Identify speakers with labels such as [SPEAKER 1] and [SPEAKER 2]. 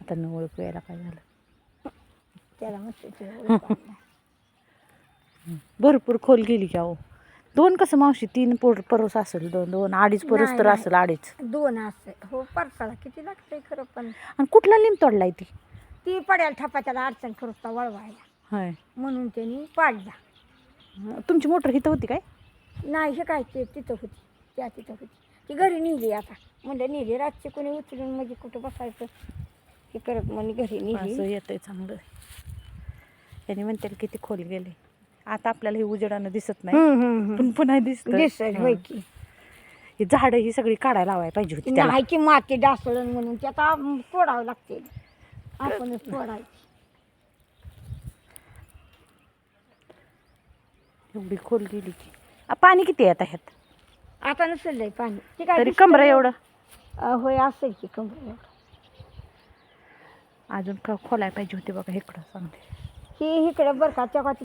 [SPEAKER 1] आता मी ओळखू यायला काय झालं.
[SPEAKER 2] त्याला म्हणते
[SPEAKER 1] भरपूर खोल गेली की अहो. 2 कसं मावशी 3 परोस असेल, 2 2.5 परोस तर असेल, 2.5.
[SPEAKER 2] 2 असं हो. परसाला किती लागतंय खरं. पण
[SPEAKER 1] आणि कुठला लिंब तोडलाय
[SPEAKER 2] ती पड्याला ठपाच्याला अडचण करता वळवायला,
[SPEAKER 1] होय.
[SPEAKER 2] म्हणून त्यांनी पाडला.
[SPEAKER 1] तुमची मोटर इथं होती काय?
[SPEAKER 2] नाही हे काय ते तिथं होती, त्या तिथं होती. ती घरी नेली आता. म्हणजे नेली रातची कोणी उचलून म्हणजे कुठं बसायचं हे करत म्हणे घरी नेली.
[SPEAKER 1] असं येतंय चांगलं. त्यांनी म्हणते किती खोल गेले. आता आपल्याला हे उजेडानं दिसत नाही, पण पुन्हा
[SPEAKER 2] दिसत होय की.
[SPEAKER 1] ही झाडं ही सगळी काढायला लावायला पाहिजे होती त्याला.
[SPEAKER 2] नाही की माती डासळण म्हणून ते आता तोडावं लागते. आपणच तोडायची.
[SPEAKER 1] एवढी खोल गेली की. पाणी किती आहे आता ह्यात?
[SPEAKER 2] आता नसेल पाणी. ते काय
[SPEAKER 1] तरी
[SPEAKER 2] दिसतंय?
[SPEAKER 1] कमरा एवढं
[SPEAKER 2] होय असेल की कमरा एवढं.
[SPEAKER 1] अजून खोलायला पाहिजे होते बघा इकडं चांगले.
[SPEAKER 2] ही इकडे बरं का तेव्हा